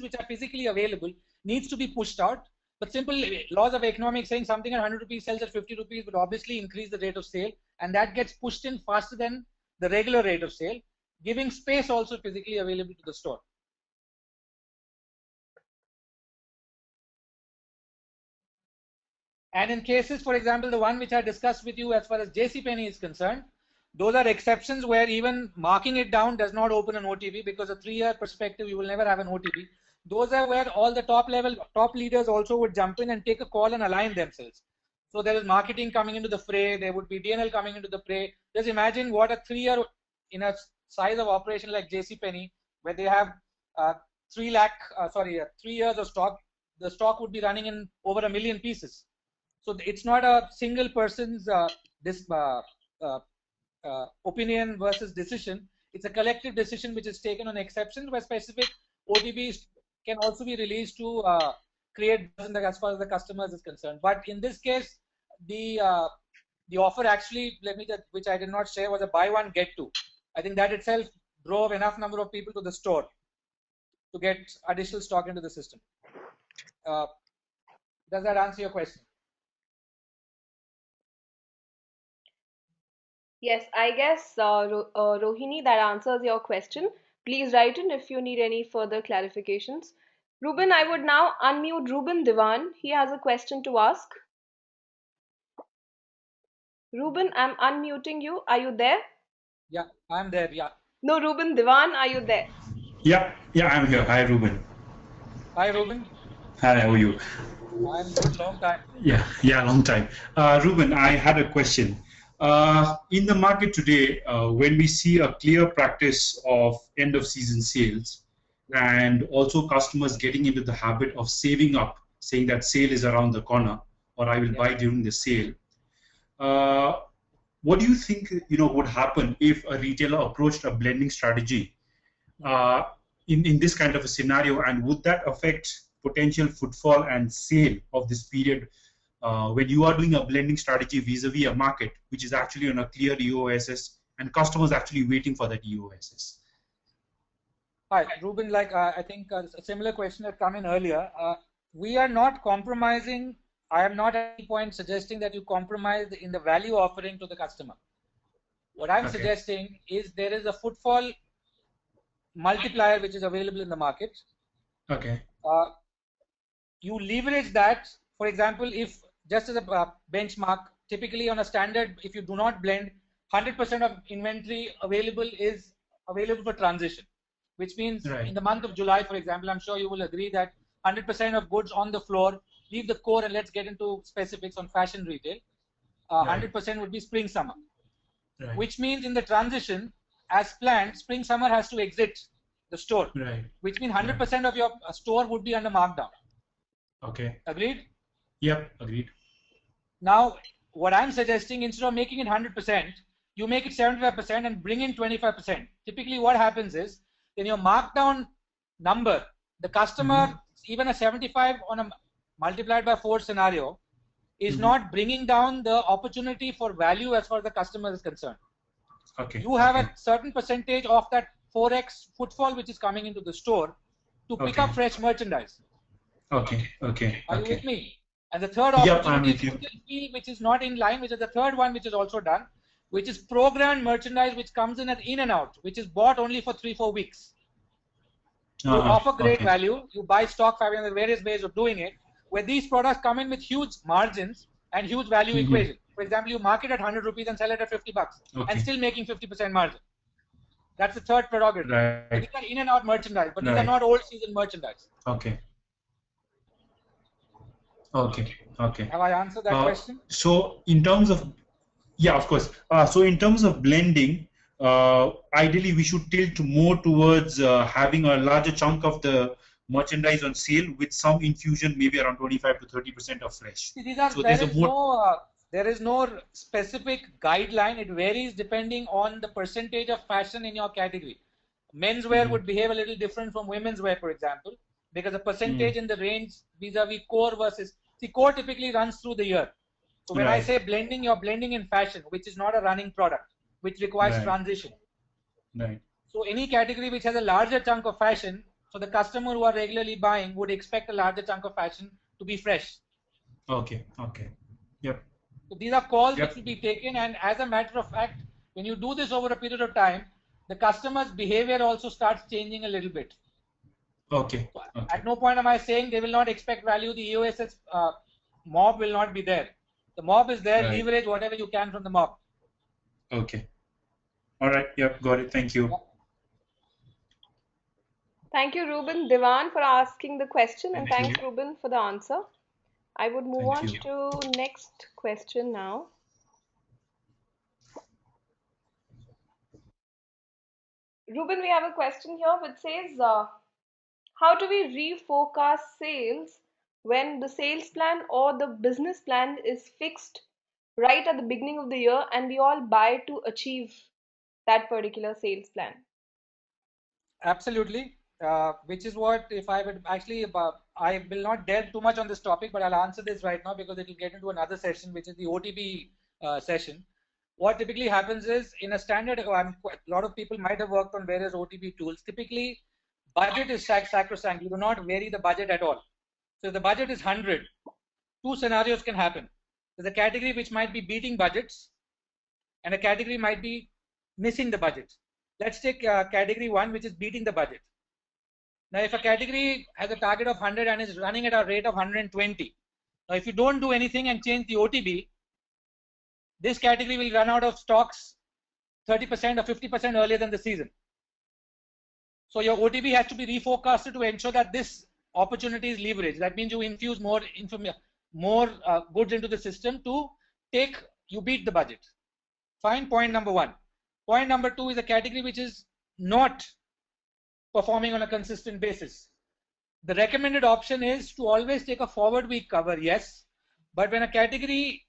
which are physically available needs to be pushed out. But simple laws of economics saying something at 100 rupees sells at 50 rupees would obviously increase the rate of sale, and that gets pushed in faster than the regular rate of sale, giving space also physically available to the store. And in cases, for example, the one which I discussed with you as far as JCPenney is concerned, those are exceptions where even marking it down does not open an OTB, because a 3-year perspective, you will never have an OTB. Those are where all the top leaders also would jump in and take a call and align themselves. So there is marketing coming into the fray. There would be DNL coming into the fray. Just imagine what a 3-year in a size of operation like JCPenney, where they have 3 years of stock. The stock would be running in over 1 million pieces. So it's not a single person's opinion versus decision. It's a collective decision which is taken on exceptions where specific OTBs can also be released to create buzz as far as the customers is concerned. But in this case, the offer actually, which I did not share, was a buy one get two. I think that itself drove enough number of people to the store to get additional stock into the system. Does that answer your question? Yes, I guess, Rohini, that answers your question. Please write in if you need any further clarifications. Ruben, I would now unmute Ruben Diwan. He has a question to ask. Ruben, I'm unmuting you. Are you there? Yeah, I'm there. Yeah. No, Ruben Diwan, are you there? Yeah, I'm here. Hi, Ruben. Hi, Ruben. Hi, how are you? I'm good. Long time. Yeah, long time. Ruben, I had a question. In the market today, when we see a clear practice of end of season sales and also customers getting into the habit of saving up, saying that sale is around the corner or I will buy during the sale, what do you think would happen if a retailer approached a blending strategy in this kind of a scenario, and would that affect potential footfall and sale of this period when you are doing a blending strategy vis-a-vis a market which is actually on a clear EOSS and customers actually waiting for that EOSS? Hi, Ruben. I think a similar question had come in earlier. We are not compromising. I am not at any point suggesting that you compromise in the value offering to the customer. What I'm suggesting is there is a footfall multiplier which is available in the market. Okay. You leverage that. For example, if just as a benchmark, typically on a standard, if you do not blend, 100% of inventory available is available for transition, which means Right. in the month of July, for example, I'm sure you will agree that 100% of goods on the floor, leave the core and let's get into specifics on fashion retail. 100% would be spring summer, Right. which means in the transition, as planned, spring summer has to exit the store, Right. which means 100% of your store would be under markdown. Okay. Agreed? Yep. Agreed. Now, what I'm suggesting, instead of making it 100%, you make it 75% and bring in 25%. Typically, what happens is, in your markdown number, the customer, even a 75 on a multiplied by 4 scenario, is not bringing down the opportunity for value as far as the customer is concerned. Okay. You have a certain percentage of that 4x footfall which is coming into the store to pick up fresh merchandise. Okay. Okay. Are you Okay. with me? And the third Yep, I'm opportunity with you. which is not in line, which is the third one which is also done, which is programmed merchandise which comes in and out, which is bought only for 3-4 weeks. You offer great value, you buy stock, there are various ways of doing it, where these products come in with huge margins and huge value equation. For example, you market at 100 rupees and sell it at 50 bucks and still making 50% margin. That's the third prerogative. Right. So these are in and out merchandise, but these are not old season merchandise. Okay. Okay. Okay. Have I answered that question? So in terms of, yeah, of course. So in terms of blending, ideally we should tilt more towards having a larger chunk of the merchandise on sale with some infusion, maybe around 25 to 30% of fresh. See, there is no specific guideline. It varies depending on the percentage of fashion in your category. Menswear would behave a little different from women's wear, for example, because the percentage in the range vis-a-vis core versus, see, core typically runs through the year. So when I say blending, you're blending in fashion, which is not a running product, which requires transition. Right. So any category which has a larger chunk of fashion, so the customer who are regularly buying would expect a larger chunk of fashion to be fresh. Okay. Okay. Yep. So these are calls which will be taken, and as a matter of fact, when you do this over a period of time, the customer's behavior also starts changing a little bit. Okay. So at no point am I saying they will not expect value. The EOSS mob will not be there. The mob is there. Leverage whatever you can from the mob. Okay. All right. Yep. Got it. Thank you. Thank you, Ruben Diwan, for asking the question, and thanks, Ruben, for the answer. I would move on to next question now. Ruben, we have a question here which says, how do we reforecast sales when the sales plan or the business plan is fixed right at the beginning of the year and we all buy to achieve that particular sales plan? Absolutely. Which is what, if I would actually, I will not delve too much on this topic, but I'll answer this right now because it will get into another session, which is the OTB session. What typically happens is, in a standard, a lot of people might have worked on various OTB tools. Typically, budget is sacrosanct. You do not vary the budget at all. So if the budget is 100, two scenarios can happen. There's a category which might be beating budgets, and a category might be missing the budget. Let's take category 1, which is beating the budget. Now, if a category has a target of 100 and is running at a rate of 120, now if you don't do anything and change the OTB, this category will run out of stocks 30% or 50% earlier than the season. So your OTB has to be reforecasted to ensure that this opportunity is leveraged. That means you infuse more goods into the system to you beat the budget. Fine, point number 1. Point number 2 is a category which is not performing on a consistent basis. The recommended option is to always take a forward week cover, yes, but when a category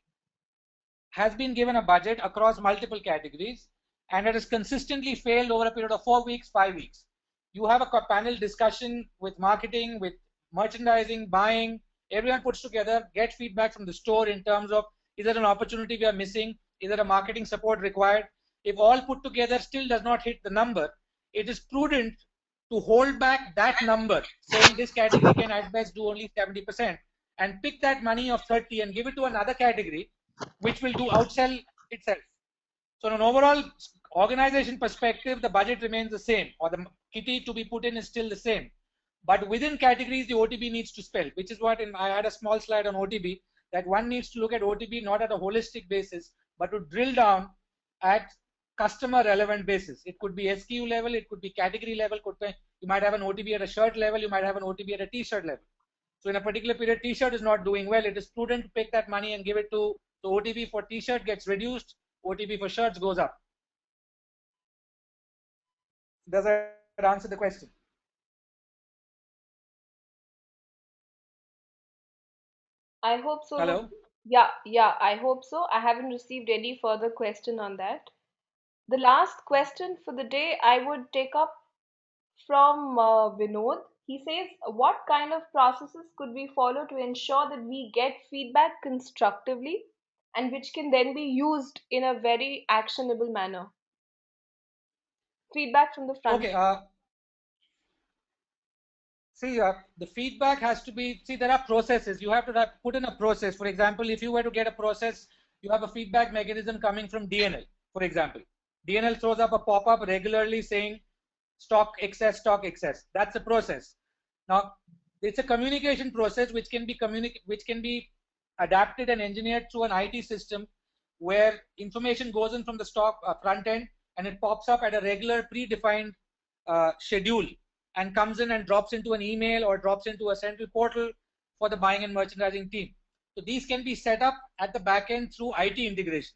has been given a budget across multiple categories and it has consistently failed over a period of 4 weeks, 5 weeks, you have a panel discussion with marketing, with merchandising, buying, everyone puts together, get feedback from the store in terms of, is there an opportunity we are missing? Is there a marketing support required? If all put together still does not hit the number, it is prudent to hold back that number, saying this category can at best do only 70%, and pick that money of 30 and give it to another category, which will do outsell itself. So in an overall organization perspective, the budget remains the same, or the kitty to be put in is still the same. But within categories, the OTB needs to spell, which is what I had a small slide on OTB, that one needs to look at OTB not at a holistic basis, but to drill down at customer relevant basis. It could be SKU level, it could be category level, you might have an OTB at a shirt level, you might have an OTB at a t-shirt level. So in a particular period, t-shirt is not doing well. It is prudent to take that money and give it to the OTB for t-shirt gets reduced, OTB for shirts goes up. Does that answer the question? I hope so. Hello? Yeah, I hope so. I haven't received any further question on that. The last question for the day I would take up from Vinod. He says, what kind of processes could we follow to ensure that we get feedback constructively and which can then be used in a very actionable manner? Feedback from the front. Okay. See, the feedback has to be, see, there are processes. You have to put in a process. For example, if you were to get a process, you have a feedback mechanism coming from DNL, for example. DNL throws up a pop-up regularly saying stock excess, stock excess. That's a process. Now, it's a communication process which can be adapted and engineered through an IT system where information goes in from the stock front end and it pops up at a regular predefined schedule and comes in and drops into an email or drops into a central portal for the buying and merchandising team. So these can be set up at the back end through IT integration.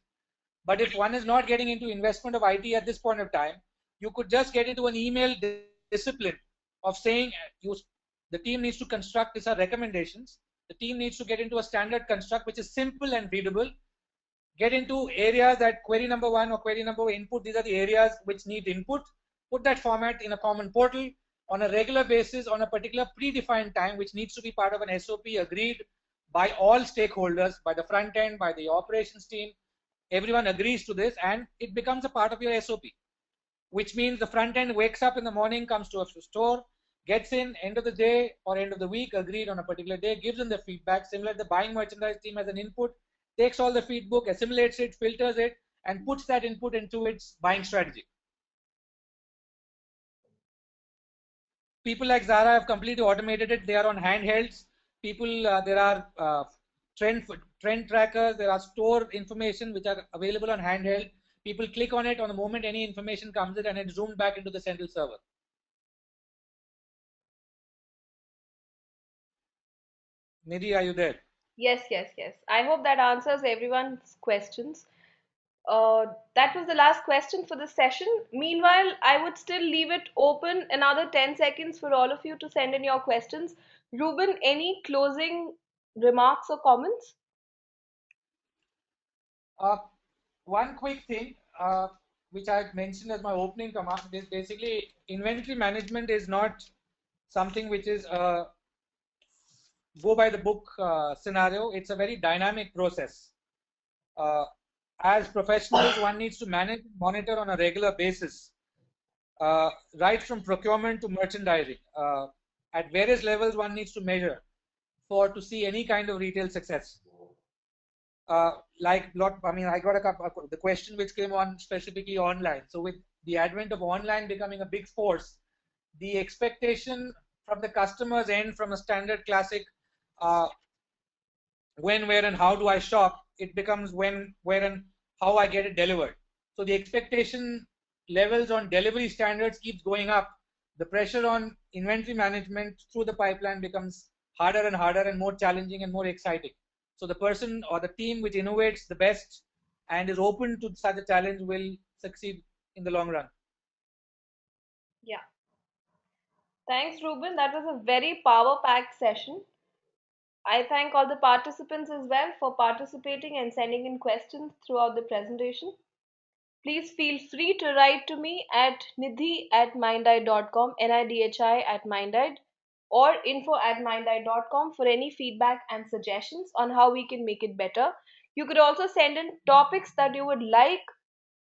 But if one is not getting into investment of IT at this point of time, you could just get into an email discipline of saying the team needs to construct, these are recommendations. The team needs to get into a standard construct which is simple and readable. Get into areas that query number 1 or query number input, these are the areas which need input. Put that format in a common portal on a regular basis on a particular predefined time, which needs to be part of an SOP agreed by all stakeholders, by the front end, by the operations team. Everyone agrees to this and it becomes a part of your SOP, which means the front end wakes up in the morning, comes to a store, gets in, end of the day or end of the week, agreed on a particular day, gives them the feedback. Similar, the buying merchandise team has an input, takes all the feedback, assimilates it, filters it, and puts that input into its buying strategy. People like Zara have completely automated it. They are on handhelds. People, there are trend trackers. There are store information which are available on handheld. People click on it on the moment any information comes in and it's zoomed back into the central server. Nidhi, are you there? Yes. I hope that answers everyone's questions. That was the last question for the session. Meanwhile, I would still leave it open another 10 seconds for all of you to send in your questions. Ruben, any closing remarks or comments? One quick thing, which I mentioned as my opening comment, is basically inventory management is not something which is go by the book scenario. It's a very dynamic process. As professionals, one needs to manage, monitor on a regular basis, right from procurement to merchandising. At various levels, one needs to measure to see any kind of retail success. I got the question which came on specifically online. So with the advent of online becoming a big force, the expectation from the customer's end from a standard classic when, where, and how do I shop, it becomes when, where, and how I get it delivered. So the expectation levels on delivery standards keeps going up. The pressure on inventory management through the pipeline becomes harder and harder and more challenging and more exciting. So the person or the team which innovates the best and is open to such a challenge will succeed in the long run. Yeah. Thanks, Ruben. That was a very power-packed session. I thank all the participants as well for participating and sending in questions throughout the presentation. Please feel free to write to me at nidhi@mindeye.com, NIDHI@mindeye, or info@mindeye.com for any feedback and suggestions on how we can make it better. You could also send in topics that you would like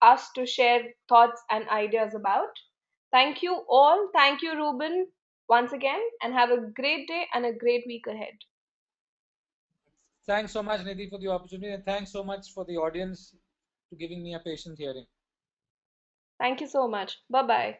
us to share thoughts and ideas about. Thank you all. Thank you, Ruben, once again, and have a great day and a great week ahead. Thanks so much, Nidhi, for the opportunity, and thanks so much for the audience to giving me a patient hearing. Thank you so much. Bye bye.